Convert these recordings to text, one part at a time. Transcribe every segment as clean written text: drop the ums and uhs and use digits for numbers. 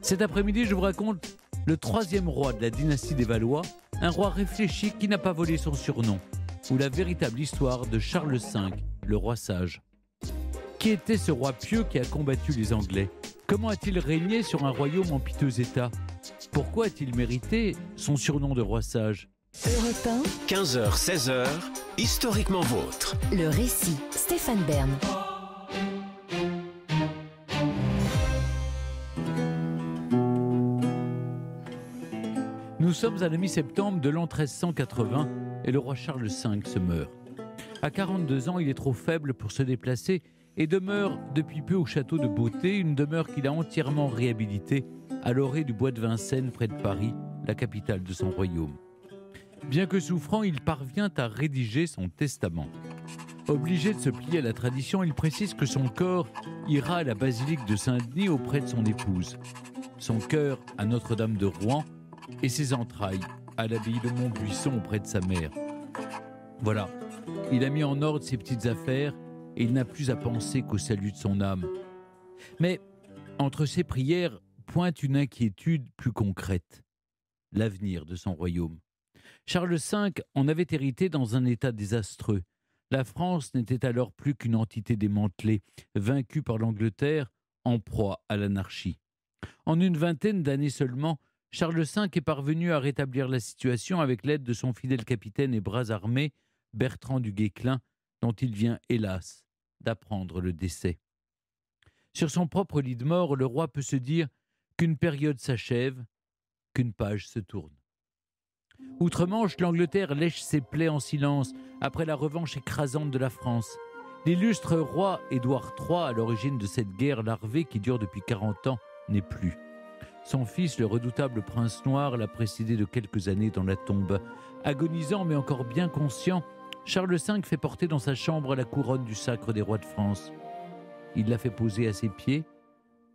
Cet après-midi, je vous raconte le troisième roi de la dynastie des Valois, un roi réfléchi qui n'a pas volé son surnom, ou la véritable histoire de Charles V, le roi sage. Qui était ce roi pieux qui a combattu les Anglais ? Comment a-t-il régné sur un royaume en piteux état ? Pourquoi a-t-il mérité son surnom de roi sage ? Europe 1, 15h, 16h, historiquement vôtre. le récit, Stéphane Bern. Nous sommes à la mi-septembre de l'an 1380 et le roi Charles V se meurt. À 42 ans, il est trop faible pour se déplacer et demeure depuis peu au château de Beauté, une demeure qu'il a entièrement réhabilitée à l'orée du bois de Vincennes près de Paris, la capitale de son royaume. Bien que souffrant, il parvient à rédiger son testament. Obligé de se plier à la tradition, il précise que son corps ira à la basilique de Saint-Denis auprès de son épouse, son cœur à Notre-Dame de Rouen et ses entrailles à l'abbaye de Montbuisson auprès de sa mère. Voilà, il a mis en ordre ses petites affaires et il n'a plus à penser qu'au salut de son âme. Mais entre ses prières pointe une inquiétude plus concrète, l'avenir de son royaume. Charles V en avait hérité dans un état désastreux. La France n'était alors plus qu'une entité démantelée, vaincue par l'Angleterre, en proie à l'anarchie. En une vingtaine d'années seulement, Charles V est parvenu à rétablir la situation avec l'aide de son fidèle capitaine et bras armé, Bertrand du Guesclin, dont il vient, hélas, d'apprendre le décès. Sur son propre lit de mort, le roi peut se dire qu'une période s'achève, qu'une page se tourne. Outre-Manche, l'Angleterre lèche ses plaies en silence après la revanche écrasante de la France. L'illustre roi Édouard III, à l'origine de cette guerre larvée qui dure depuis 40 ans, n'est plus. Son fils, le redoutable prince noir, l'a précédé de quelques années dans la tombe. Agonisant mais encore bien conscient, Charles V fait porter dans sa chambre la couronne du sacre des rois de France. Il l'a fait poser à ses pieds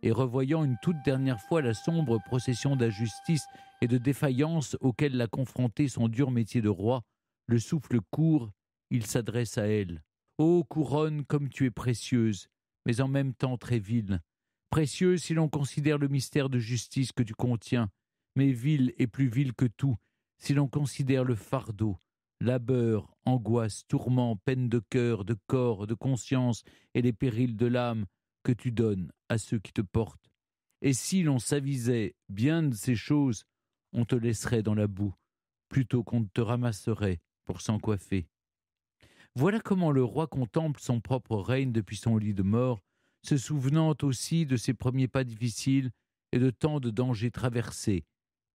et revoyant une toute dernière fois la sombre procession d'injustice et de défaillance auquel l'a confronté son dur métier de roi, le souffle court, il s'adresse à elle. « Ô couronne, comme tu es précieuse, mais en même temps très vile. Précieuse si l'on considère le mystère de justice que tu contiens, mais vile et plus vile que tout, si l'on considère le fardeau, labeur, angoisse, tourment, peine de cœur, de corps, de conscience et les périls de l'âme que tu donnes à ceux qui te portent. Et si l'on s'avisait bien de ces choses, on te laisserait dans la boue, plutôt qu'on te ramasserait pour s'en coiffer. » Voilà comment le roi contemple son propre règne depuis son lit de mort, se souvenant aussi de ses premiers pas difficiles et de tant de dangers traversés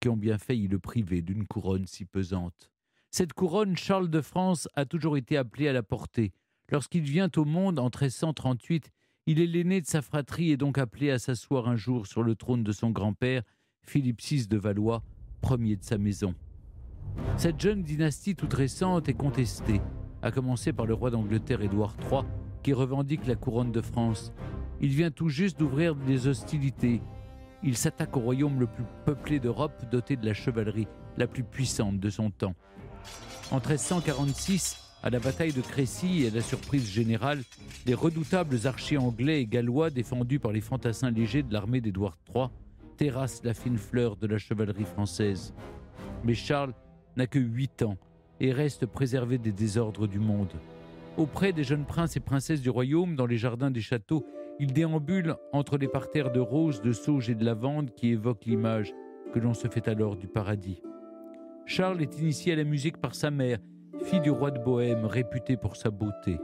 qui ont bien failli le priver d'une couronne si pesante. Cette couronne, Charles de France a toujours été appelé à la porter. Lorsqu'il vient au monde en 1338, il est l'aîné de sa fratrie et donc appelé à s'asseoir un jour sur le trône de son grand-père, Philippe VI de Valois, premier de sa maison. Cette jeune dynastie toute récente est contestée, à commencer par le roi d'Angleterre Édouard III, qui revendique la couronne de France. Il vient tout juste d'ouvrir des hostilités. Il s'attaque au royaume le plus peuplé d'Europe, doté de la chevalerie la plus puissante de son temps. En 1346, à la bataille de Crécy et à la surprise générale, les redoutables archers anglais et gallois, défendus par les fantassins légers de l'armée d'Édouard III, terrassent la fine fleur de la chevalerie française. Mais Charles n'a que 8 ans et reste préservé des désordres du monde. Auprès des jeunes princes et princesses du royaume, dans les jardins des châteaux, il déambule entre les parterres de roses, de sauges et de lavandes qui évoquent l'image que l'on se fait alors du paradis. Charles est initié à la musique par sa mère, fille du roi de Bohême, réputé pour sa beauté.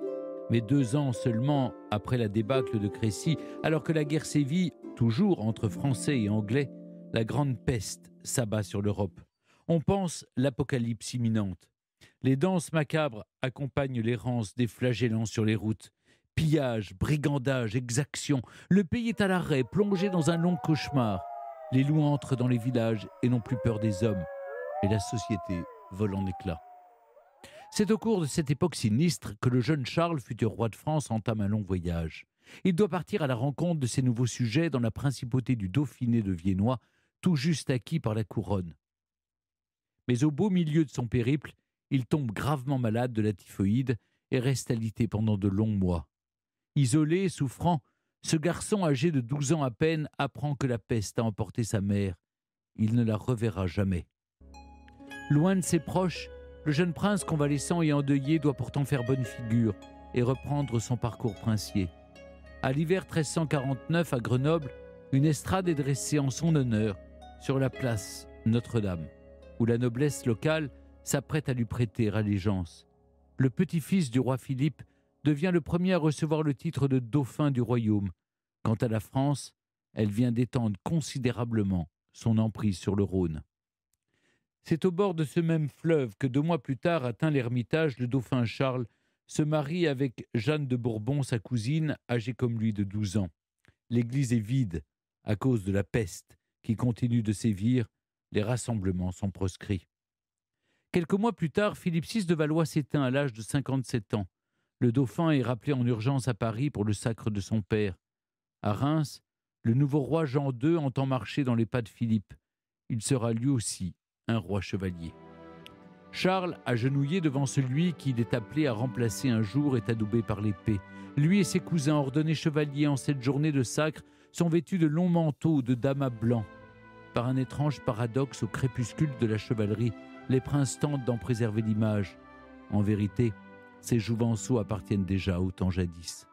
Mais 2 ans seulement après la débâcle de Crécy, alors que la guerre sévit, toujours entre Français et Anglais, la grande peste s'abat sur l'Europe. On pense l'apocalypse imminente. Les danses macabres accompagnent l'errance des flagellants sur les routes. Pillage, brigandage, exaction. Le pays est à l'arrêt, plongé dans un long cauchemar. Les loups entrent dans les villages et n'ont plus peur des hommes. Et la société vole en éclats. C'est au cours de cette époque sinistre que le jeune Charles, futur roi de France, entame un long voyage. Il doit partir à la rencontre de ses nouveaux sujets dans la principauté du Dauphiné de Viennois, tout juste acquis par la couronne. Mais au beau milieu de son périple, il tombe gravement malade de la typhoïde et reste alité pendant de longs mois. Isolé, souffrant, ce garçon âgé de 12 ans à peine apprend que la peste a emporté sa mère. Il ne la reverra jamais. Loin de ses proches, le jeune prince convalescent et endeuillé doit pourtant faire bonne figure et reprendre son parcours princier. À l'hiver 1349, à Grenoble, une estrade est dressée en son honneur sur la place Notre-Dame, où la noblesse locale s'apprête à lui prêter allégeance. Le petit-fils du roi Philippe devient le premier à recevoir le titre de dauphin du royaume. Quant à la France, elle vient d'étendre considérablement son emprise sur le Rhône. C'est au bord de ce même fleuve que 2 mois plus tard, atteint l'Ermitage, le dauphin Charles se marie avec Jeanne de Bourbon, sa cousine, âgée comme lui de 12 ans. L'église est vide à cause de la peste qui continue de sévir. Les rassemblements sont proscrits. Quelques mois plus tard, Philippe VI de Valois s'éteint à l'âge de 57 ans. Le dauphin est rappelé en urgence à Paris pour le sacre de son père. À Reims, le nouveau roi Jean II entend marcher dans les pas de Philippe. Il sera lui aussi un roi chevalier. Charles, agenouillé devant celui qu'il est appelé à remplacer un jour, est adoubé par l'épée. Lui et ses cousins, ordonnés chevaliers en cette journée de sacre, sont vêtus de longs manteaux de damas blancs. Par un étrange paradoxe, au crépuscule de la chevalerie, les princes tentent d'en préserver l'image. En vérité, ces jouvenceaux appartiennent déjà au temps jadis.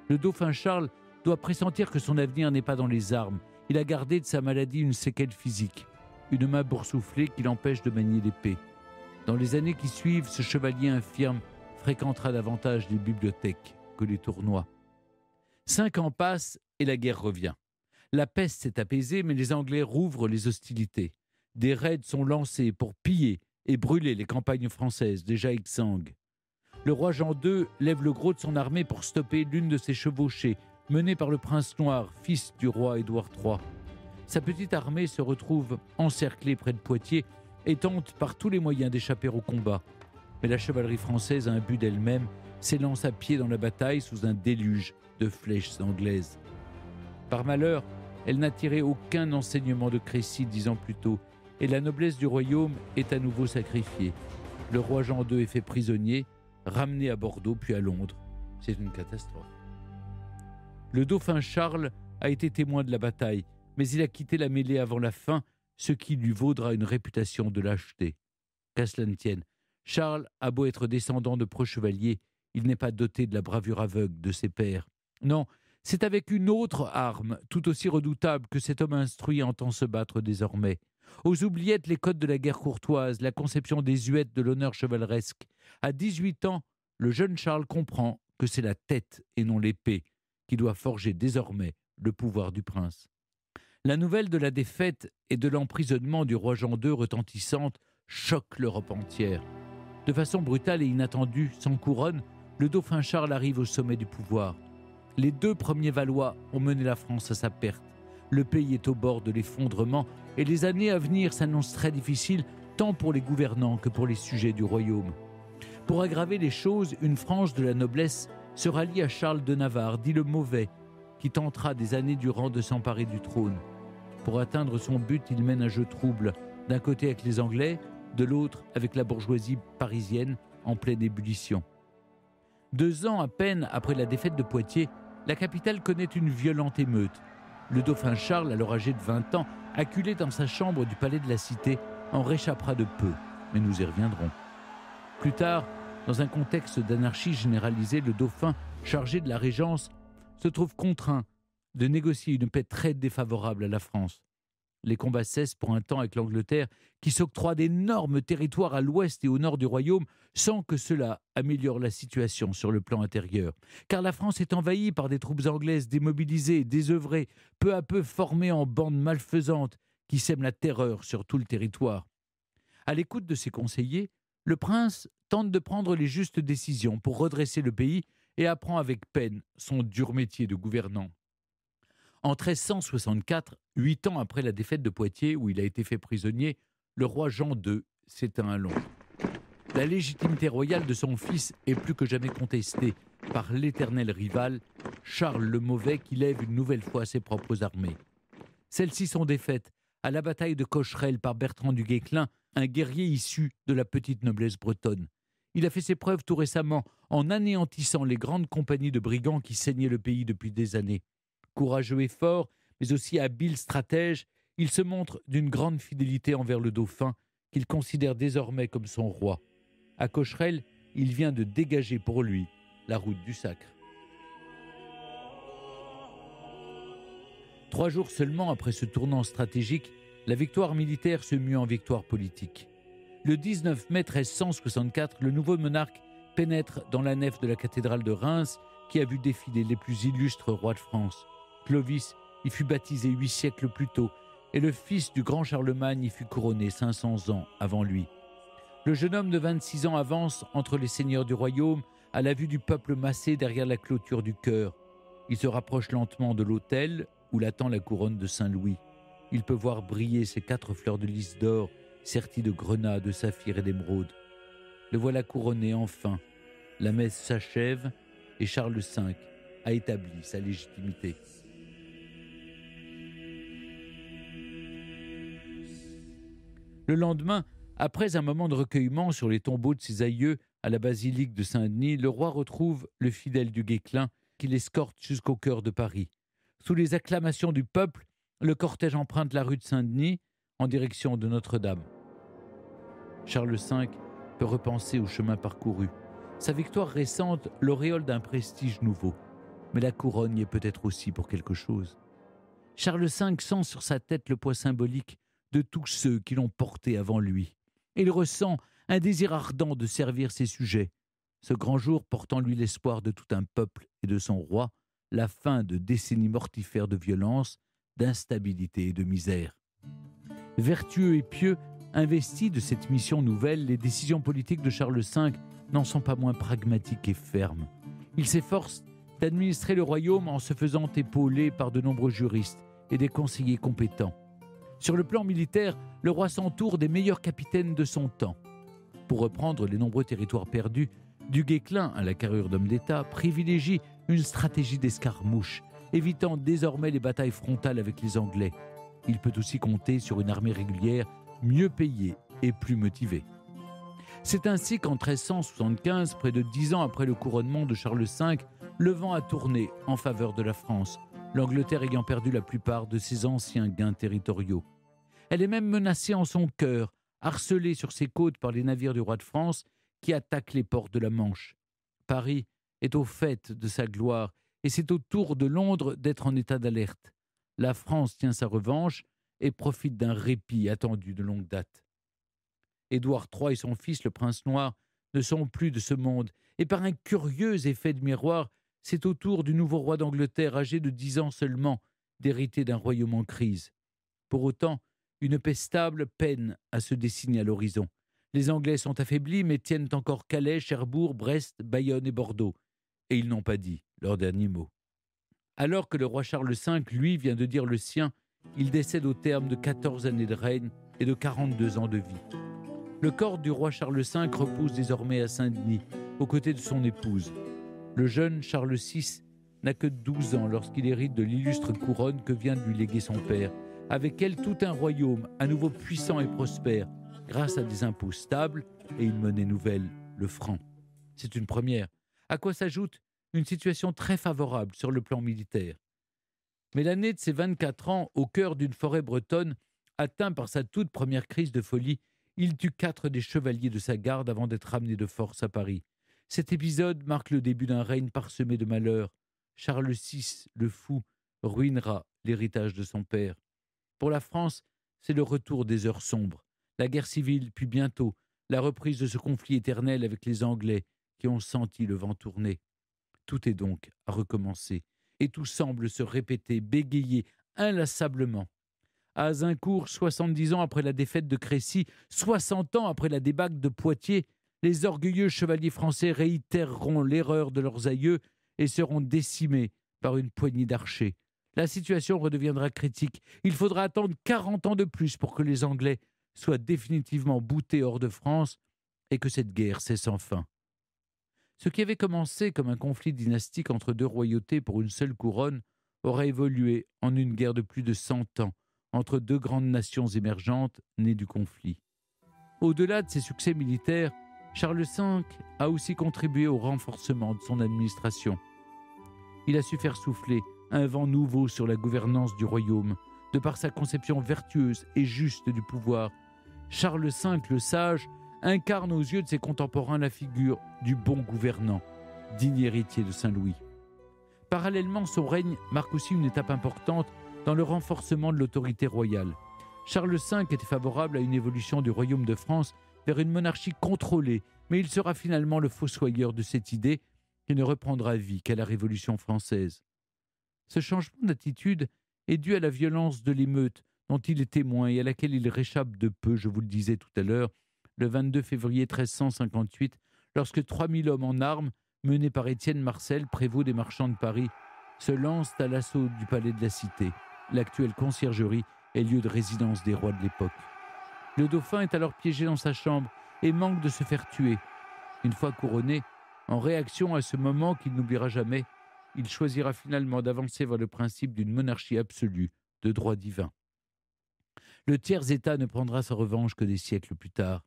Le dauphin Charles doit pressentir que son avenir n'est pas dans les armes. Il a gardé de sa maladie une séquelle physique, une main boursouflée qui l'empêche de manier l'épée. Dans les années qui suivent, ce chevalier infirme fréquentera davantage les bibliothèques que les tournois. 5 ans passent et la guerre revient. La peste s'est apaisée, mais les Anglais rouvrent les hostilités. Des raids sont lancés pour piller et brûler les campagnes françaises déjà exsangues. Le roi Jean II lève le gros de son armée pour stopper l'une de ses chevauchées, menée par le prince noir, fils du roi Édouard III. Sa petite armée se retrouve encerclée près de Poitiers et tente par tous les moyens d'échapper au combat. Mais la chevalerie française, à un but d'elle-même, s'élance à pied dans la bataille sous un déluge de flèches anglaises. Par malheur, elle n'a tiré aucun enseignement de Crécy 10 ans plus tôt, et la noblesse du royaume est à nouveau sacrifiée. Le roi Jean II est fait prisonnier, ramené à Bordeaux puis à Londres. C'est une catastrophe. Le dauphin Charles a été témoin de la bataille, mais il a quitté la mêlée avant la fin, ce qui lui vaudra une réputation de lâcheté. Qu'à cela ne tienne, Charles a beau être descendant de preux chevaliers, il n'est pas doté de la bravure aveugle de ses pères. Non, c'est avec une autre arme, tout aussi redoutable, que cet homme instruit entend se battre désormais. Aux oubliettes, les codes de la guerre courtoise, la conception désuète de l'honneur chevaleresque. À 18 ans, le jeune Charles comprend que c'est la tête et non l'épée qui doit forger désormais le pouvoir du prince. La nouvelle de la défaite et de l'emprisonnement du roi Jean II retentissante choque l'Europe entière. De façon brutale et inattendue, sans couronne, le dauphin Charles arrive au sommet du pouvoir. Les 2 premiers Valois ont mené la France à sa perte. Le pays est au bord de l'effondrement et les années à venir s'annoncent très difficiles tant pour les gouvernants que pour les sujets du royaume. Pour aggraver les choses, une frange de la noblesse se rallie à Charles de Navarre, dit le Mauvais, qui tentera des années durant de s'emparer du trône. Pour atteindre son but, il mène un jeu trouble, d'un côté avec les Anglais, de l'autre avec la bourgeoisie parisienne en pleine ébullition. 2 ans à peine après la défaite de Poitiers, la capitale connaît une violente émeute. Le dauphin Charles, alors âgé de 20 ans, acculé dans sa chambre du palais de la Cité, en réchappera de peu, mais nous y reviendrons. Plus tard, dans un contexte d'anarchie généralisée, le dauphin, chargé de la régence, se trouve contraint de négocier une paix très défavorable à la France. Les combats cessent pour un temps avec l'Angleterre, qui s'octroie d'énormes territoires à l'ouest et au nord du royaume, sans que cela améliore la situation sur le plan intérieur. Car la France est envahie par des troupes anglaises démobilisées, désœuvrées, peu à peu formées en bandes malfaisantes, qui sèment la terreur sur tout le territoire. À l'écoute de ses conseillers, le prince tente de prendre les justes décisions pour redresser le pays et apprend avec peine son dur métier de gouvernant. En 1364, 8 ans après la défaite de Poitiers, où il a été fait prisonnier, le roi Jean II s'éteint à Londres. La légitimité royale de son fils est plus que jamais contestée par l'éternel rival, Charles le Mauvais, qui lève une nouvelle fois ses propres armées. Celles-ci sont défaites à la bataille de Cocherel par Bertrand du Guesclin, un guerrier issu de la petite noblesse bretonne. Il a fait ses preuves tout récemment en anéantissant les grandes compagnies de brigands qui saignaient le pays depuis des années. Courageux et fort, mais aussi habile stratège, il se montre d'une grande fidélité envers le dauphin, qu'il considère désormais comme son roi. À Cocherel, il vient de dégager pour lui la route du sacre. 3 jours seulement après ce tournant stratégique, la victoire militaire se mue en victoire politique. Le 19 mai 1364, le nouveau monarque pénètre dans la nef de la cathédrale de Reims, qui a vu défiler les plus illustres rois de France. Clovis y fut baptisé 8 siècles plus tôt, et le fils du grand Charlemagne y fut couronné 500 ans avant lui. Le jeune homme de 26 ans avance entre les seigneurs du royaume à la vue du peuple massé derrière la clôture du chœur. Il se rapproche lentement de l'autel où l'attend la couronne de Saint-Louis. Il peut voir briller ses 4 fleurs de lys d'or serties de grenats, de saphirs et d'émeraudes. Le voilà couronné enfin. La messe s'achève et Charles V a établi sa légitimité. Le lendemain, après un moment de recueillement sur les tombeaux de ses aïeux à la basilique de Saint-Denis, le roi retrouve le fidèle du Guesclin qui l'escorte jusqu'au cœur de Paris. Sous les acclamations du peuple, le cortège emprunte la rue de Saint-Denis en direction de Notre-Dame. Charles V peut repenser au chemin parcouru. Sa victoire récente l'auréole d'un prestige nouveau. Mais la couronne y est peut-être aussi pour quelque chose. Charles V sent sur sa tête le poids symbolique de tous ceux qui l'ont porté avant lui. Et il ressent un désir ardent de servir ses sujets. Ce grand jour porte en lui l'espoir de tout un peuple et de son roi, la fin de décennies mortifères de violence, d'instabilité et de misère. Vertueux et pieux, investis de cette mission nouvelle, les décisions politiques de Charles V n'en sont pas moins pragmatiques et fermes. Il s'efforce d'administrer le royaume en se faisant épauler par de nombreux juristes et des conseillers compétents. Sur le plan militaire, le roi s'entoure des meilleurs capitaines de son temps. Pour reprendre les nombreux territoires perdus, du Guesclin à la carrure d'homme d'État privilégie une stratégie d'escarmouche, évitant désormais les batailles frontales avec les Anglais. Il peut aussi compter sur une armée régulière mieux payée et plus motivée. C'est ainsi qu'en 1375, près de 10 ans après le couronnement de Charles V, le vent a tourné en faveur de la France, l'Angleterre ayant perdu la plupart de ses anciens gains territoriaux. Elle est même menacée en son cœur, harcelée sur ses côtes par les navires du roi de France qui attaquent les ports de la Manche. Paris est au faîte de sa gloire et c'est au tour de Londres d'être en état d'alerte. La France tient sa revanche et profite d'un répit attendu de longue date. Édouard III et son fils, le prince noir, ne sont plus de ce monde et par un curieux effet de miroir, c'est au tour du nouveau roi d'Angleterre, âgé de 10 ans seulement, d'hériter d'un royaume en crise. Pour autant, une paix stable peine à se dessiner à l'horizon. Les Anglais sont affaiblis, mais tiennent encore Calais, Cherbourg, Brest, Bayonne et Bordeaux. Et ils n'ont pas dit leur dernier mot. Alors que le roi Charles V, lui, vient de dire le sien, il décède au terme de 14 années de règne et de 42 ans de vie. Le corps du roi Charles V repose désormais à Saint-Denis, aux côtés de son épouse. Le jeune Charles VI n'a que 12 ans lorsqu'il hérite de l'illustre couronne que vient de lui léguer son père. Avec elle, tout un royaume, à nouveau puissant et prospère, grâce à des impôts stables et une monnaie nouvelle, le franc. C'est une première, à quoi s'ajoute une situation très favorable sur le plan militaire. Mais l'année de ses 24 ans, au cœur d'une forêt bretonne, atteint par sa toute première crise de folie, il tue 4 des chevaliers de sa garde avant d'être ramené de force à Paris. Cet épisode marque le début d'un règne parsemé de malheurs. Charles VI, le fou, ruinera l'héritage de son père. Pour la France, c'est le retour des heures sombres. La guerre civile, puis bientôt, la reprise de ce conflit éternel avec les Anglais qui ont senti le vent tourner. Tout est donc à recommencer. Et tout semble se répéter, bégayer inlassablement. À Azincourt, 70 ans après la défaite de Crécy, 60 ans après la débâcle de Poitiers, les orgueilleux chevaliers français réitéreront l'erreur de leurs aïeux et seront décimés par une poignée d'archers. La situation redeviendra critique. Il faudra attendre 40 ans de plus pour que les Anglais soient définitivement boutés hors de France et que cette guerre cesse enfin. Ce qui avait commencé comme un conflit dynastique entre 2 royautés pour une seule couronne aura évolué en une guerre de plus de 100 ans entre 2 grandes nations émergentes nées du conflit. Au-delà de ses succès militaires, Charles V a aussi contribué au renforcement de son administration. Il a su faire souffler un vent nouveau sur la gouvernance du royaume, de par sa conception vertueuse et juste du pouvoir. Charles V le Sage incarne aux yeux de ses contemporains la figure du bon gouvernant, digne héritier de Saint-Louis. Parallèlement, son règne marque aussi une étape importante dans le renforcement de l'autorité royale. Charles V était favorable à une évolution du royaume de France vers une monarchie contrôlée, mais il sera finalement le fossoyeur de cette idée qui ne reprendra vie qu'à la Révolution française. Ce changement d'attitude est dû à la violence de l'émeute dont il est témoin et à laquelle il réchappe de peu, je vous le disais tout à l'heure, le 22 février 1358, lorsque 3000 hommes en armes, menés par Étienne Marcel, prévôt des marchands de Paris, se lancent à l'assaut du palais de la Cité, l'actuelle conciergerie et lieu de résidence des rois de l'époque. Le dauphin est alors piégé dans sa chambre et manque de se faire tuer. Une fois couronné, en réaction à ce moment qu'il n'oubliera jamais, il choisira finalement d'avancer vers le principe d'une monarchie absolue de droit divin. Le tiers-État ne prendra sa revanche que des siècles plus tard.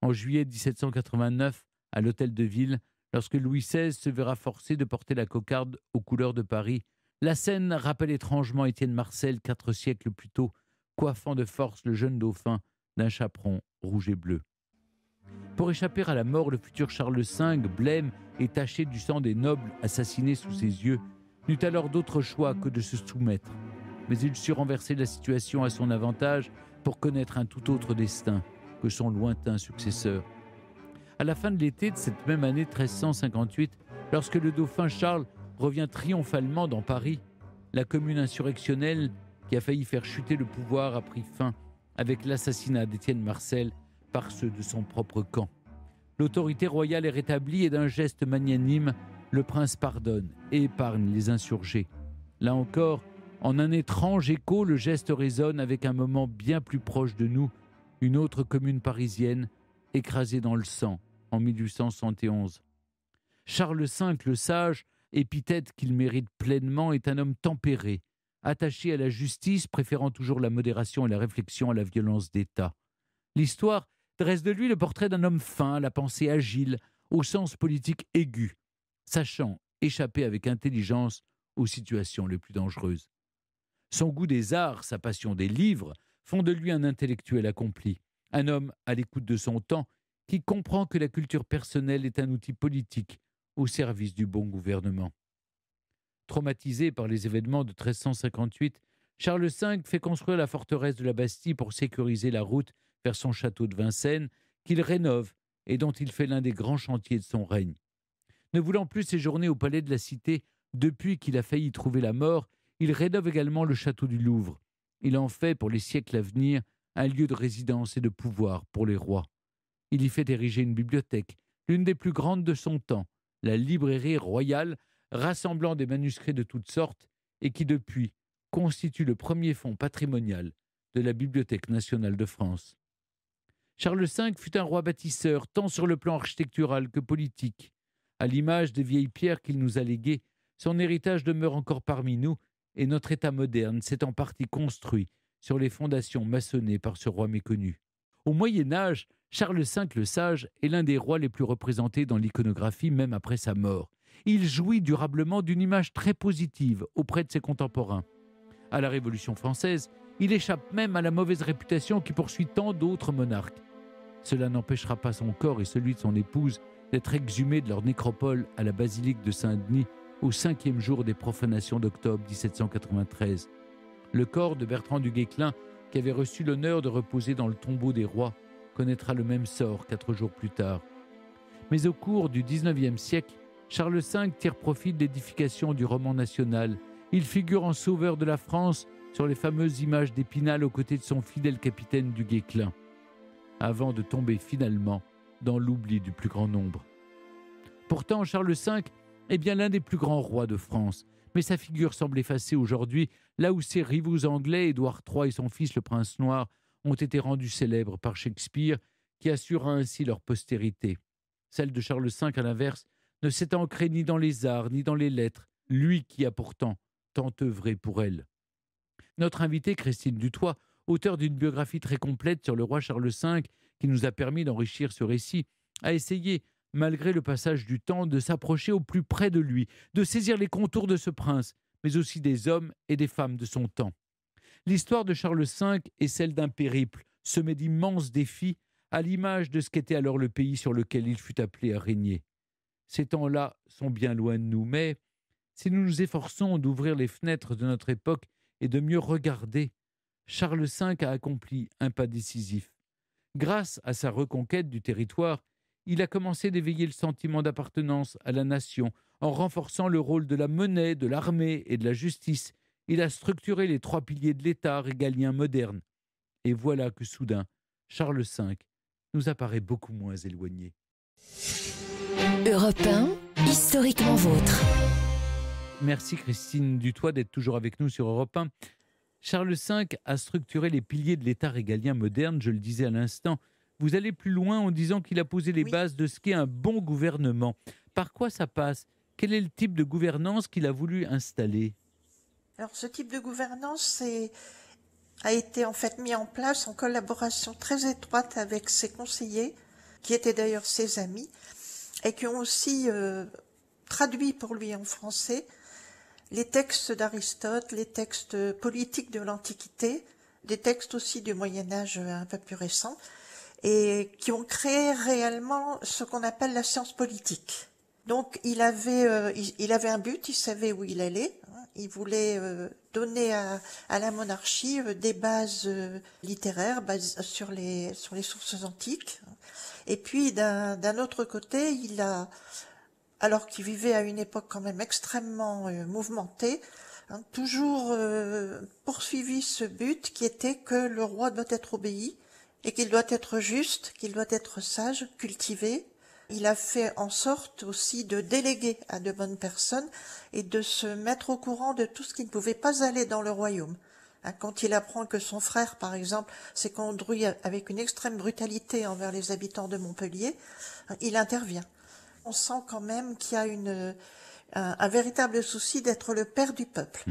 En juillet 1789, à l'Hôtel de Ville, lorsque Louis XVI se verra forcé de porter la cocarde aux couleurs de Paris, la scène rappelle étrangement Étienne Marcel 4 siècles plus tôt, coiffant de force le jeune dauphin d'un chaperon rouge et bleu. Pour échapper à la mort, le futur Charles V, blême et taché du sang des nobles assassinés sous ses yeux, n'eut alors d'autre choix que de se soumettre. Mais il sut renverser la situation à son avantage pour connaître un tout autre destin que son lointain successeur. À la fin de l'été de cette même année 1358, lorsque le dauphin Charles revient triomphalement dans Paris, la commune insurrectionnelle qui a failli faire chuter le pouvoir a pris fin avec l'assassinat d'Étienne Marcel par ceux de son propre camp. L'autorité royale est rétablie et d'un geste magnanime, le prince pardonne et épargne les insurgés. Là encore, en un étrange écho, le geste résonne avec un moment bien plus proche de nous, une autre commune parisienne écrasée dans le sang en 1871. Charles V le Sage, épithète qu'il mérite pleinement, est un homme tempéré, attaché à la justice, préférant toujours la modération et la réflexion à la violence d'État. L'histoire dresse de lui le portrait d'un homme fin, à la pensée agile, au sens politique aigu, sachant échapper avec intelligence aux situations les plus dangereuses. Son goût des arts, sa passion des livres, font de lui un intellectuel accompli, un homme à l'écoute de son temps, qui comprend que la culture personnelle est un outil politique au service du bon gouvernement. Traumatisé par les événements de 1358, Charles V fait construire la forteresse de la Bastille pour sécuriser la route vers son château de Vincennes, qu'il rénove et dont il fait l'un des grands chantiers de son règne. Ne voulant plus séjourner au palais de la Cité depuis qu'il a failli trouver la mort, il rénove également le château du Louvre. Il en fait, pour les siècles à venir, un lieu de résidence et de pouvoir pour les rois. Il y fait ériger une bibliothèque, l'une des plus grandes de son temps, la librairie royale, rassemblant des manuscrits de toutes sortes et qui, depuis, constitue le premier fonds patrimonial de la Bibliothèque nationale de France. Charles V fut un roi bâtisseur, tant sur le plan architectural que politique. À l'image des vieilles pierres qu'il nous a léguées, son héritage demeure encore parmi nous et notre État moderne s'est en partie construit sur les fondations maçonnées par ce roi méconnu. Au Moyen-Âge, Charles V le Sage est l'un des rois les plus représentés dans l'iconographie, même après sa mort. Il jouit durablement d'une image très positive auprès de ses contemporains. À la Révolution française, il échappe même à la mauvaise réputation qui poursuit tant d'autres monarques. Cela n'empêchera pas son corps et celui de son épouse d'être exhumés de leur nécropole à la basilique de Saint-Denis au 5e jour des profanations d'octobre 1793. Le corps de Bertrand du Guesclin, qui avait reçu l'honneur de reposer dans le tombeau des rois, connaîtra le même sort 4 jours plus tard. Mais au cours du XIXe siècle, Charles V tire profit de l'édification du roman national. Il figure en sauveur de la France sur les fameuses images d'Épinal aux côtés de son fidèle capitaine du Guesclin, avant de tomber finalement dans l'oubli du plus grand nombre. Pourtant, Charles V est bien l'un des plus grands rois de France, mais sa figure semble effacée aujourd'hui, là où ses rivaux anglais, Édouard III et son fils le Prince Noir, ont été rendus célèbres par Shakespeare, qui assura ainsi leur postérité. Celle de Charles V, à l'inverse, ne s'est ancrée ni dans les arts, ni dans les lettres, lui qui a pourtant tant œuvré pour elle. Notre invitée, Christine Dutoit, auteure d'une biographie très complète sur le roi Charles V, qui nous a permis d'enrichir ce récit, a essayé, malgré le passage du temps, de s'approcher au plus près de lui, de saisir les contours de ce prince, mais aussi des hommes et des femmes de son temps. L'histoire de Charles V est celle d'un périple, semé d'immenses défis, à l'image de ce qu'était alors le pays sur lequel il fut appelé à régner. Ces temps-là sont bien loin de nous, mais si nous nous efforçons d'ouvrir les fenêtres de notre époque et de mieux regarder, Charles V a accompli un pas décisif. Grâce à sa reconquête du territoire, il a commencé d'éveiller le sentiment d'appartenance à la nation en renforçant le rôle de la monnaie, de l'armée et de la justice. Il a structuré les 3 piliers de l'État régalien moderne. Et voilà que soudain, Charles V nous apparaît beaucoup moins éloigné. Europe 1, historiquement vôtre. Merci Christine Dutoit d'être toujours avec nous sur Europe 1. Charles V a structuré les piliers de l'État régalien moderne, je le disais à l'instant. Vous allez plus loin en disant qu'il a posé les bases de ce qu'est un bon gouvernement. Par quoi ça passe ? Quel est le type de gouvernance qu'il a voulu installer ? Alors ce type de gouvernance a été en fait mis en place en collaboration très étroite avec ses conseillers, qui étaient d'ailleurs ses amis, et qui ont aussi traduit pour lui en français les textes d'Aristote, les textes politiques de l'Antiquité, des textes aussi du Moyen-Âge un peu plus récents, et qui ont créé réellement ce qu'on appelle la science politique. Donc il avait un but, il savait où il allait, il voulait donner à la monarchie des bases littéraires, bases sur les sources antiques. Et puis d'un autre côté, alors qu'il vivait à une époque quand même extrêmement mouvementée, toujours poursuivi ce but qui était que le roi doit être obéi et qu'il doit être juste, qu'il doit être sage, cultivé. Il a fait en sorte aussi de déléguer à de bonnes personnes et de se mettre au courant de tout ce qui ne pouvait pas aller dans le royaume. Quand il apprend que son frère, par exemple, s'est conduit avec une extrême brutalité envers les habitants de Montpellier, il intervient. On sent quand même qu'il y a un véritable souci d'être le père du peuple.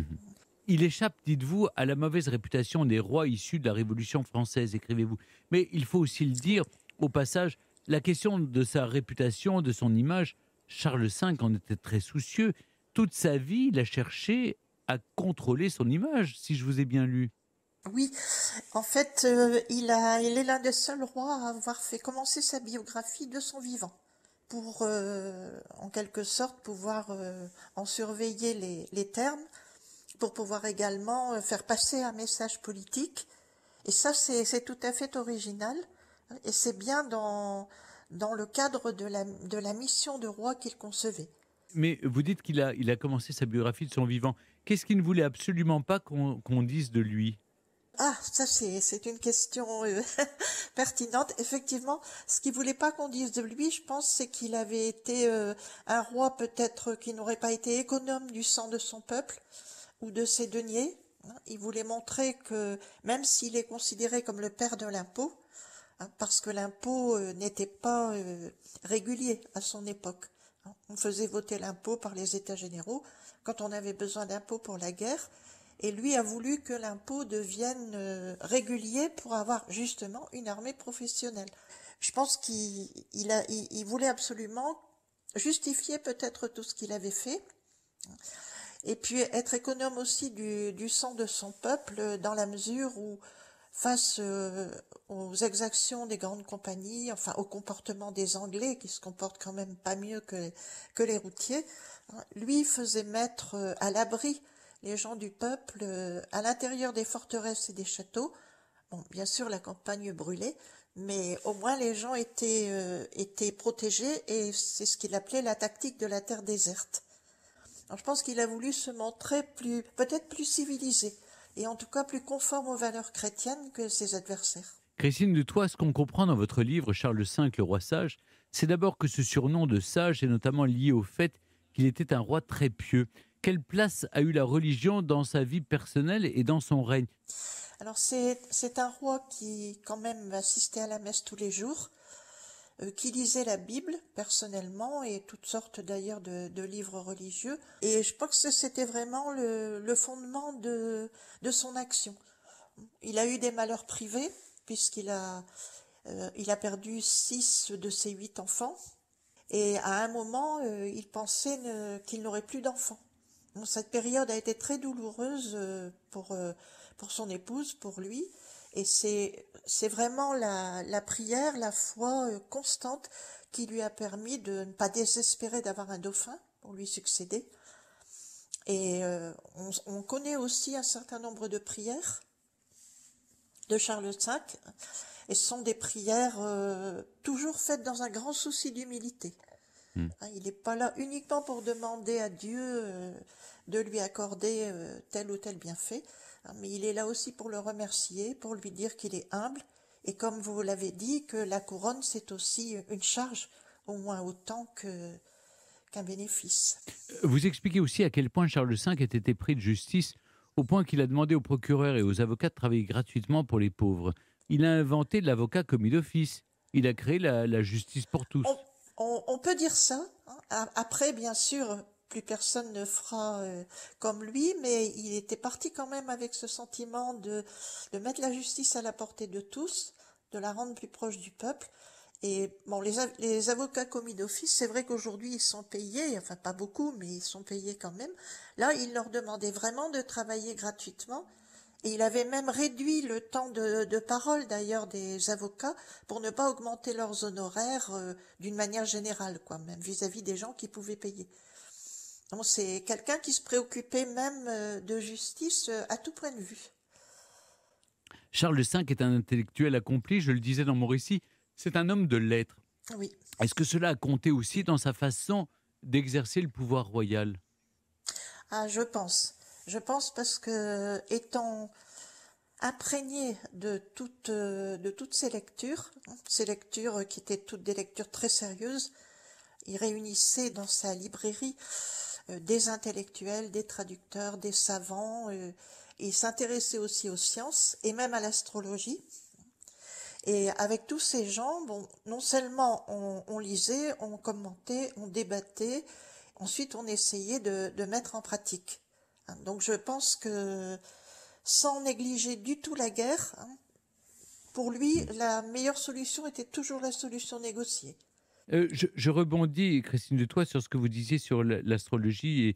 Il échappe, dites-vous, à la mauvaise réputation des rois issus de la Révolution française, écrivez-vous. Mais il faut aussi le dire, au passage, la question de sa réputation, de son image, Charles V en était très soucieux. Toute sa vie, il a cherché à contrôler son image, si je vous ai bien lu. Oui, en fait, il est l'un des seuls rois à avoir fait commencer sa biographie de son vivant, pour, en quelque sorte, pouvoir en surveiller les termes, pour pouvoir également faire passer un message politique. Et ça, c'est tout à fait original, et c'est bien dans le cadre de la mission de roi qu'il concevait. Mais vous dites qu'il a commencé sa biographie de son vivant. Qu'est-ce qu'il ne voulait absolument pas qu'on dise de lui ? Ah, ça c'est une question pertinente. Effectivement, ce qu'il voulait pas qu'on dise de lui, je pense, c'est qu'il avait été un roi peut-être qui n'aurait pas été économe du sang de son peuple ou de ses deniers. Il voulait montrer que même s'il est considéré comme le père de l'impôt, parce que l'impôt n'était pas régulier à son époque. On faisait voter l'impôt par les États généraux quand on avait besoin d'impôts pour la guerre. Et lui a voulu que l'impôt devienne régulier pour avoir justement une armée professionnelle. Je pense qu'il voulait absolument justifier peut-être tout ce qu'il avait fait. Et puis être économe aussi du sang de son peuple, dans la mesure où, face aux exactions des grandes compagnies, enfin au comportement des Anglais, qui se comportent quand même pas mieux que les routiers, lui faisait mettre à l'abri les gens du peuple à l'intérieur des forteresses et des châteaux. Bon, bien sûr, la campagne brûlait, mais au moins les gens étaient protégés, et c'est ce qu'il appelait la tactique de la terre déserte. Alors, je pense qu'il a voulu se montrer peut-être plus civilisé, et en tout cas plus conforme aux valeurs chrétiennes que ses adversaires. Christine Dutoit, ce qu'on comprend dans votre livre Charles V, le roi sage, c'est d'abord que ce surnom de sage est notamment lié au fait qu'il était un roi très pieux. Quelle place a eu la religion dans sa vie personnelle et dans son règne ? Alors c'est un roi qui quand même assistait à la messe tous les jours, qui lisait la Bible personnellement et toutes sortes d'ailleurs de livres religieux. Et je pense que c'était vraiment le fondement de son action. Il a eu des malheurs privés puisqu'il a Il a perdu 6 de ses 8 enfants. Et à un moment, il pensait qu'il n'aurait plus d'enfants. Bon, cette période a été très douloureuse pour son épouse, pour lui. Et c'est vraiment la prière, la foi constante qui lui a permis de ne pas désespérer d'avoir un dauphin pour lui succéder. Et on connaît aussi un certain nombre de prières de Charles V. Et ce sont des prières toujours faites dans un grand souci d'humilité. Il n'est pas là uniquement pour demander à Dieu de lui accorder tel ou tel bienfait, mais il est là aussi pour le remercier, pour lui dire qu'il est humble, et comme vous l'avez dit, que la couronne, c'est aussi une charge, au moins autant qu'un bénéfice. Vous expliquez aussi à quel point Charles V était épris de justice, au point qu'il a demandé aux procureurs et aux avocats de travailler gratuitement pour les pauvres. Il a inventé l'avocat commis d'office. Il a créé la justice pour tous. On peut dire ça. Après, bien sûr, plus personne ne fera comme lui, mais il était parti quand même avec ce sentiment de mettre la justice à la portée de tous, de la rendre plus proche du peuple. Et bon, les avocats commis d'office, c'est vrai qu'aujourd'hui ils sont payés, enfin pas beaucoup, mais ils sont payés quand même. Là, il leur demandait vraiment de travailler gratuitement. Et il avait même réduit le temps de parole d'ailleurs des avocats pour ne pas augmenter leurs honoraires d'une manière générale, quoi, même vis-à-vis des gens qui pouvaient payer. Donc c'est quelqu'un qui se préoccupait même de justice à tout point de vue. Charles V est un intellectuel accompli, je le disais dans mon récit, c'est un homme de lettres. Oui. Est-ce que cela a compté aussi dans sa façon d'exercer le pouvoir royal ? Ah, je pense. Je pense parce que, étant imprégné de toutes ces lectures qui étaient toutes des lectures très sérieuses, il réunissait dans sa librairie des intellectuels, des traducteurs, des savants, il s'intéressait aussi aux sciences et même à l'astrologie. Et avec tous ces gens, bon, non seulement on lisait, on commentait, on débattait, ensuite on essayait de mettre en pratique. Donc je pense que sans négliger du tout la guerre, pour lui, la meilleure solution était toujours la solution négociée. Je rebondis, Christine de Toit, sur ce que vous disiez sur l'astrologie.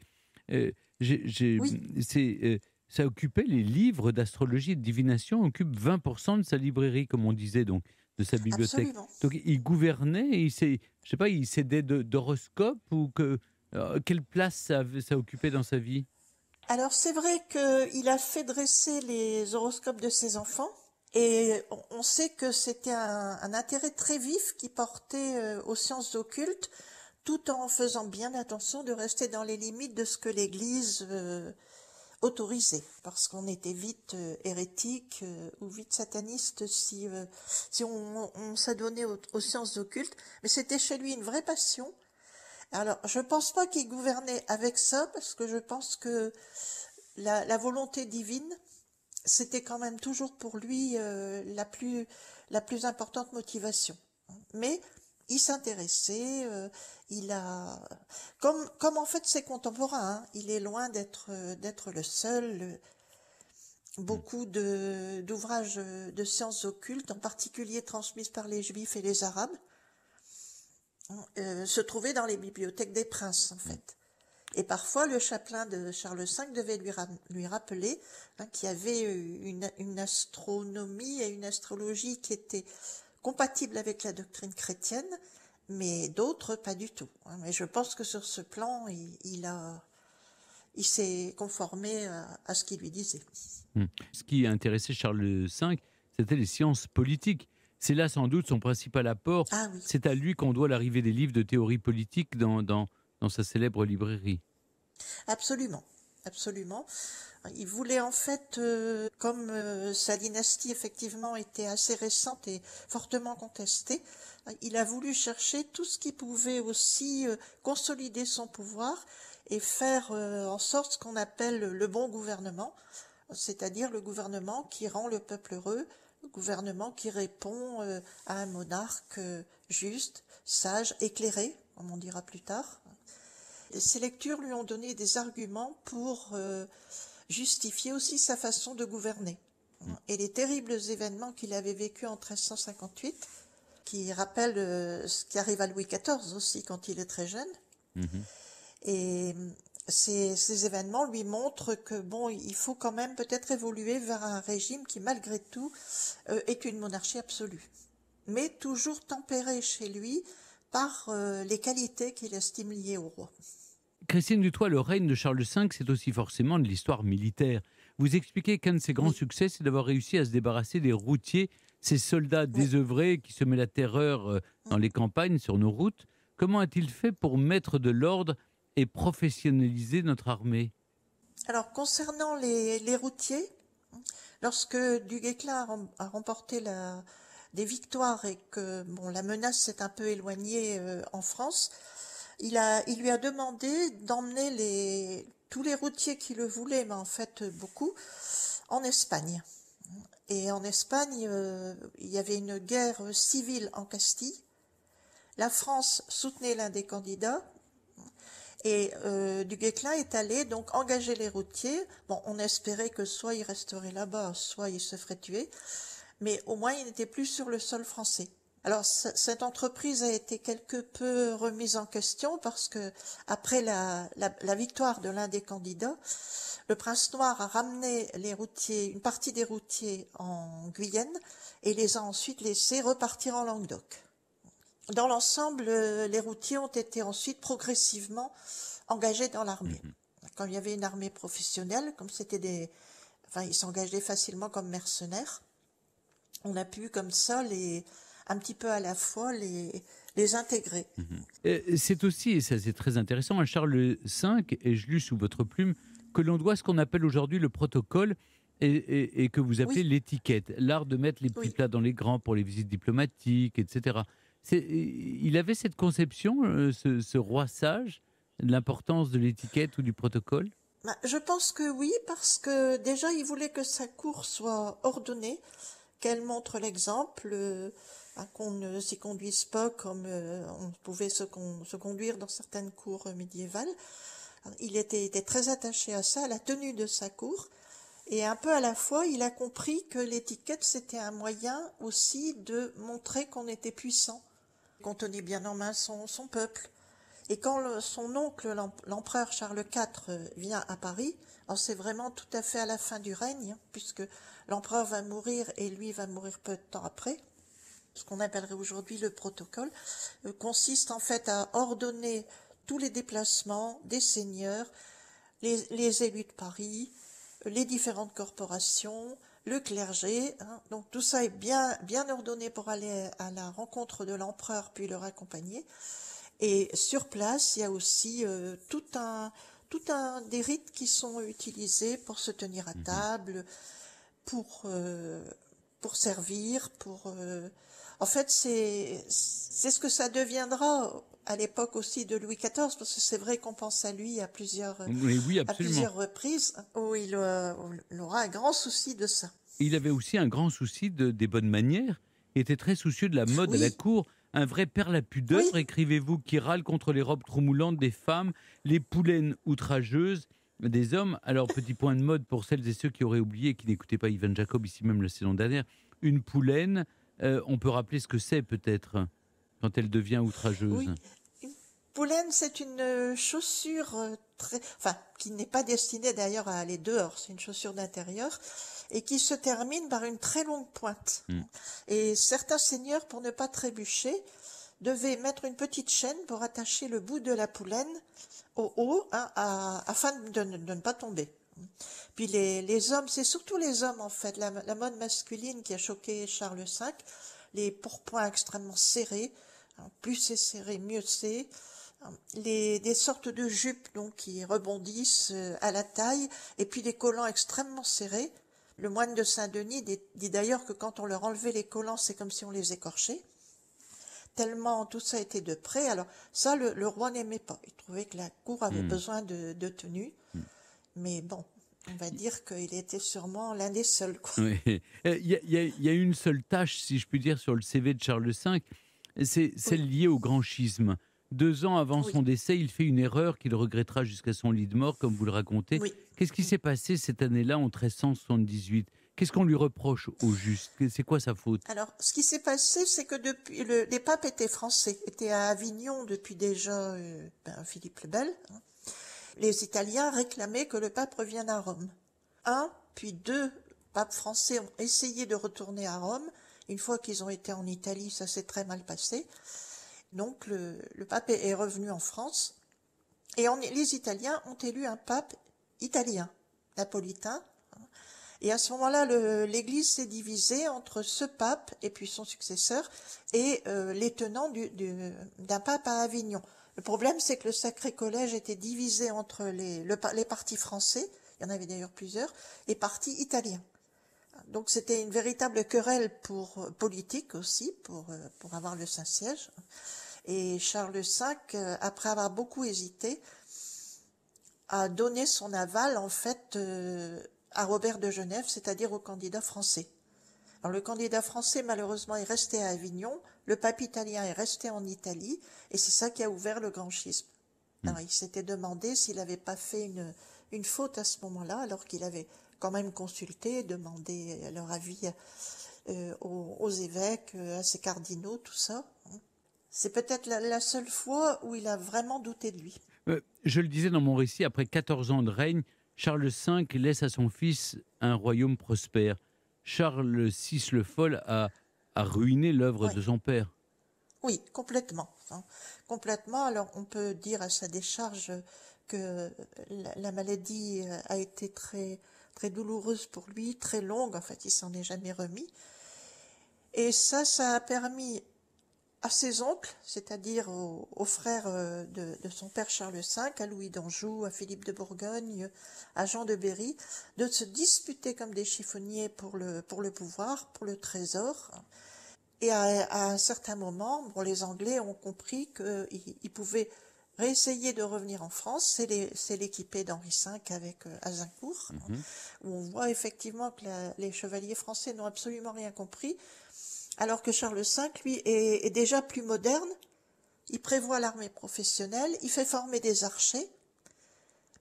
Et, Oui. Ça occupait les livres d'astrologie et de divination, occupe 20% de sa librairie, comme on disait, donc, de sa bibliothèque. Absolument. Donc il gouvernait, il s'aidait d'horoscopes ou quelle place ça occupait dans sa vie ? Alors c'est vrai qu'il a fait dresser les horoscopes de ses enfants et on sait que c'était un intérêt très vif qui portait aux sciences occultes tout en faisant bien attention de rester dans les limites de ce que l'Église autorisait, parce qu'on était vite hérétique ou vite sataniste si on s'adonnait aux sciences occultes, mais c'était chez lui une vraie passion. Alors, je pense pas qu'il gouvernait avec ça, parce que je pense que la volonté divine, c'était quand même toujours pour lui la plus importante motivation. Mais il s'intéressait, comme en fait ses contemporains, il est loin d'être le seul. Beaucoup d'ouvrages de sciences occultes, en particulier transmises par les Juifs et les Arabes, se trouvaient dans les bibliothèques des princes, en fait. Et parfois, le chapelain de Charles V devait lui rappeler qu'il y avait une astronomie et une astrologie qui étaient compatibles avec la doctrine chrétienne, mais d'autres pas du tout. Mais je pense que sur ce plan, il s'est conformé à ce qu'il lui disait. Ce qui intéressait Charles V, c'était les sciences politiques. C'est là sans doute son principal apport. Ah oui. C'est à lui qu'on doit l'arrivée des livres de théorie politique dans sa célèbre librairie. Absolument, absolument. Il voulait en fait, comme sa dynastie effectivement était assez récente et fortement contestée, il a voulu chercher tout ce qui pouvait aussi consolider son pouvoir et faire en sorte ce qu'on appelle le bon gouvernement, c'est-à-dire le gouvernement qui rend le peuple heureux, le gouvernement qui répond à un monarque juste, sage, éclairé, comme on dira plus tard. Ces lectures lui ont donné des arguments pour justifier aussi sa façon de gouverner. et les terribles événements qu'il avait vécus en 1358, qui rappellent ce qui arrive à Louis XIV aussi quand il est très jeune. Mhm. Et ces événements lui montrent que bon, il faut quand même peut-être évoluer vers un régime qui, malgré tout, est une monarchie absolue, mais toujours tempéré chez lui par les qualités qu'il estime liées au roi. Christine Dutoit, le règne de Charles V, c'est aussi forcément de l'histoire militaire. Vous expliquez qu'un de ses grands succès, c'est d'avoir réussi à se débarrasser des routiers, ces soldats désœuvrés qui semaient la terreur dans les campagnes, sur nos routes. Comment a-t-il fait pour mettre de l'ordre et professionnaliser notre armée? Alors, concernant les routiers, lorsque Du Guesclin a remporté des victoires et que bon, la menace s'est un peu éloignée en France, il lui a demandé d'emmener tous les routiers qui le voulaient, mais en fait beaucoup, en Espagne. Et en Espagne, il y avait une guerre civile en Castille. La France soutenait l'un des candidats. Et Du Guesclin est allé donc engager les routiers. Bon, on espérait que soit il resterait là-bas, soit il se ferait tuer, mais au moins il n'était plus sur le sol français. Alors cette entreprise a été quelque peu remise en question parce que après la victoire de l'un des candidats, le prince noir a ramené une partie des routiers en Guyenne et les a ensuite laissés repartir en Languedoc. Dans l'ensemble, les routiers ont été ensuite progressivement engagés dans l'armée. Quand il y avait une armée professionnelle, comme ils s'engageaient facilement comme mercenaires, on a pu comme ça un petit peu à la fois les intégrer. C'est aussi, et ça c'est très intéressant, à Charles V, et je lus sous votre plume, que l'on doit ce qu'on appelle aujourd'hui le protocole et que vous appelez l'étiquette, l'art de mettre les petits plats dans les grands pour les visites diplomatiques, etc. Il avait cette conception, ce roi sage, de l'importance de l'étiquette ou du protocole? Je pense que oui, parce que déjà il voulait que sa cour soit ordonnée, qu'elle montre l'exemple, qu'on ne s'y conduise pas comme on pouvait se conduire dans certaines cours médiévales. Il était très attaché à ça, à la tenue de sa cour, et un peu à la fois, il a compris que l'étiquette, c'était un moyen aussi de montrer qu'on était puissant, qu'on tenait bien en main son peuple. Et quand son oncle, l'empereur Charles IV, vient à Paris, c'est vraiment tout à fait à la fin du règne, puisque l'empereur va mourir et lui va mourir peu de temps après. Ce qu'on appellerait aujourd'hui le protocole consiste en fait à ordonner tous les déplacements des seigneurs, les élus de Paris, les différentes corporations, le clergé. Donc tout ça est bien ordonné pour aller à la rencontre de l'empereur puis le raccompagner. Et sur place, il y a aussi tout un des rites qui sont utilisés pour se tenir à table, pour servir, en fait, c'est ce que ça deviendra à l'époque aussi de Louis XIV, parce que c'est vrai qu'on pense à lui à plusieurs reprises, où il aura un grand souci de ça. Il avait aussi un grand souci des bonnes manières. Il était très soucieux de la mode à la cour. Un vrai père la pudeur, écrivez-vous, qui râle contre les robes trop moulantes des femmes, les poulaines outrageuses des hommes. Alors, petit point de mode pour celles et ceux qui auraient oublié, qui n'écoutaient pas Ivan Jacob ici même la saison dernière. Une poulaine, on peut rappeler ce que c'est peut-être quand elle devient outrageuse. Oui. Une poulaine, c'est une chaussure qui n'est pas destinée d'ailleurs à aller dehors. C'est une chaussure d'intérieur et qui se termine par une très longue pointe. Et certains seigneurs, pour ne pas trébucher, devaient mettre une petite chaîne pour attacher le bout de la poulaine au haut, afin de ne pas tomber. Puis les hommes, c'est surtout les hommes en fait, la mode masculine qui a choqué Charles V, les pourpoints extrêmement serrés, plus c'est serré, mieux c'est. Des sortes de jupes donc qui rebondissent à la taille, et puis des collants extrêmement serrés. Le moine de Saint-Denis dit d'ailleurs que quand on leur enlevait les collants, c'est comme si on les écorchait. Tellement tout ça était de près. Alors ça, le roi n'aimait pas. Il trouvait que la cour avait besoin de tenue. Mais bon, on va dire qu'il était sûrement l'un des seuls. Oui. Il y a une seule tâche, si je puis dire, sur le CV de Charles V, c'est celle liée au grand schisme. 2 ans avant son décès, il fait une erreur qu'il regrettera jusqu'à son lit de mort, comme vous le racontez. Qu'est-ce qui s'est passé cette année-là, en 1378 ? Qu'est-ce qu'on lui reproche au juste? C'est quoi sa faute? Alors, ce qui s'est passé, c'est que depuis les papes étaient français, étaient à Avignon depuis déjà Philippe le Bel. Les Italiens réclamaient que le pape revienne à Rome. Un, puis deux papes français ont essayé de retourner à Rome. Une fois qu'ils ont été en Italie, ça s'est très mal passé. Donc, le pape est revenu en France. Et les Italiens ont élu un pape italien, napolitain. Et à ce moment-là, l'Église s'est divisée entre ce pape et puis son successeur et les tenants d'un pape à Avignon. Le problème, c'est que le Sacré Collège était divisé entre les partis français, il y en avait d'ailleurs plusieurs, et partis italiens. Donc c'était une véritable querelle politique aussi, pour avoir le Saint-Siège. Et Charles V, après avoir beaucoup hésité, a donné son aval, en fait, à Robert de Genève, c'est-à-dire au candidat français. Alors le candidat français, malheureusement, est resté à Avignon, le pape italien est resté en Italie, et c'est ça qui a ouvert le grand schisme. Alors il s'était demandé s'il n'avait pas fait une faute à ce moment-là, alors qu'il avait quand même consulté, demandé leur avis aux évêques, à ses cardinaux, tout ça. C'est peut-être la seule fois où il a vraiment douté de lui. Je le disais dans mon récit, après 14 ans de règne, Charles V laisse à son fils un royaume prospère. Charles VI le Fol a ruiné l'œuvre de son père. Oui, complètement. Complètement. Alors, on peut dire à sa décharge que la maladie a été très, très douloureuse pour lui, très longue. En fait, il s'en est jamais remis. Et ça a permis à ses oncles, c'est-à-dire aux frères de son père Charles V, à Louis d'Anjou, à Philippe de Bourgogne, à Jean de Berry, de se disputer comme des chiffonniers pour le pouvoir, pour le trésor. Et à un certain moment, les Anglais ont compris qu'ils pouvaient réessayer de revenir en France. C'est l'équipée d'Henri V avec Azincourt, où on voit effectivement que les chevaliers français n'ont absolument rien compris. Alors que Charles V, lui, est déjà plus moderne. Il prévoit l'armée professionnelle, il fait former des archers.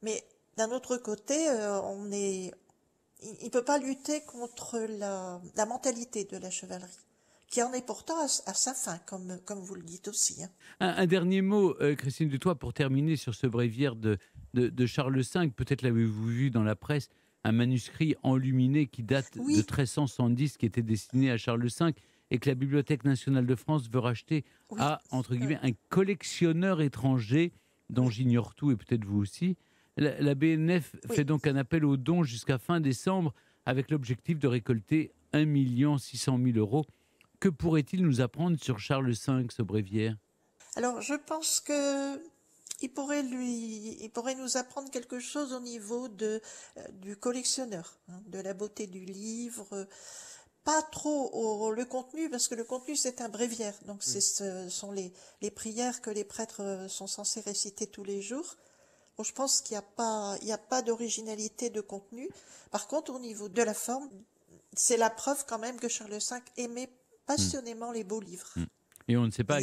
Mais d'un autre côté, il ne peut pas lutter contre la mentalité de la chevalerie, qui en est pourtant à sa fin, comme vous le dites aussi. Un dernier mot, Christine Dutoit, pour terminer sur ce bréviaire de Charles V. Peut-être l'avez-vous vu dans la presse, un manuscrit enluminé qui date de 1370, qui était destiné à Charles V, et que la Bibliothèque nationale de France veut racheter à, entre guillemets, un collectionneur étranger dont j'ignore tout, et peut-être vous aussi. La BNF fait donc un appel aux dons jusqu'à fin décembre avec l'objectif de récolter 1 600 000 €. Que pourrait-il nous apprendre sur Charles V, ce bréviaire? Alors, je pense qu'il pourrait nous apprendre quelque chose au niveau du collectionneur, de la beauté du livre. Pas trop le contenu, parce que le contenu, c'est un bréviaire. Donc, ce sont les prières que les prêtres sont censés réciter tous les jours. Bon, je pense qu'il n'y a pas d'originalité de contenu. Par contre, au niveau de la forme, c'est la preuve quand même que Charles V aimait passionnément les beaux livres. Et on ne sait pas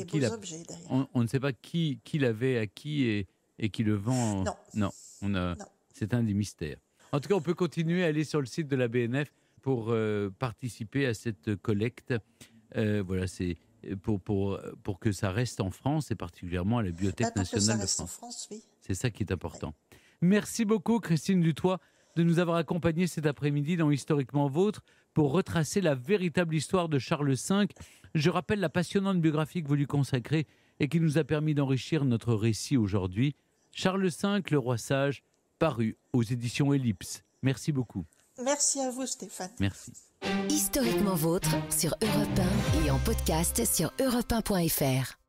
on ne sait pas qui l'avait acquis et qui le vend. Non. C'est un des mystères. En tout cas, on peut continuer à aller sur le site de la BNF pour participer à cette collecte. Voilà, c'est pour que ça reste en France, et particulièrement à la Bibliothèque nationale de France. En France, oui. C'est ça qui est important. Merci beaucoup, Christine Dutoit, de nous avoir accompagnés cet après-midi dans Historiquement Vôtre pour retracer la véritable histoire de Charles V. Je rappelle la passionnante biographie que vous lui consacrez et qui nous a permis d'enrichir notre récit aujourd'hui. Charles V, le roi sage, paru aux éditions Ellipse. Merci beaucoup. Merci à vous, Stéphane. Merci. Historiquement Vôtre sur Europe 1 et en podcast sur europe1.fr.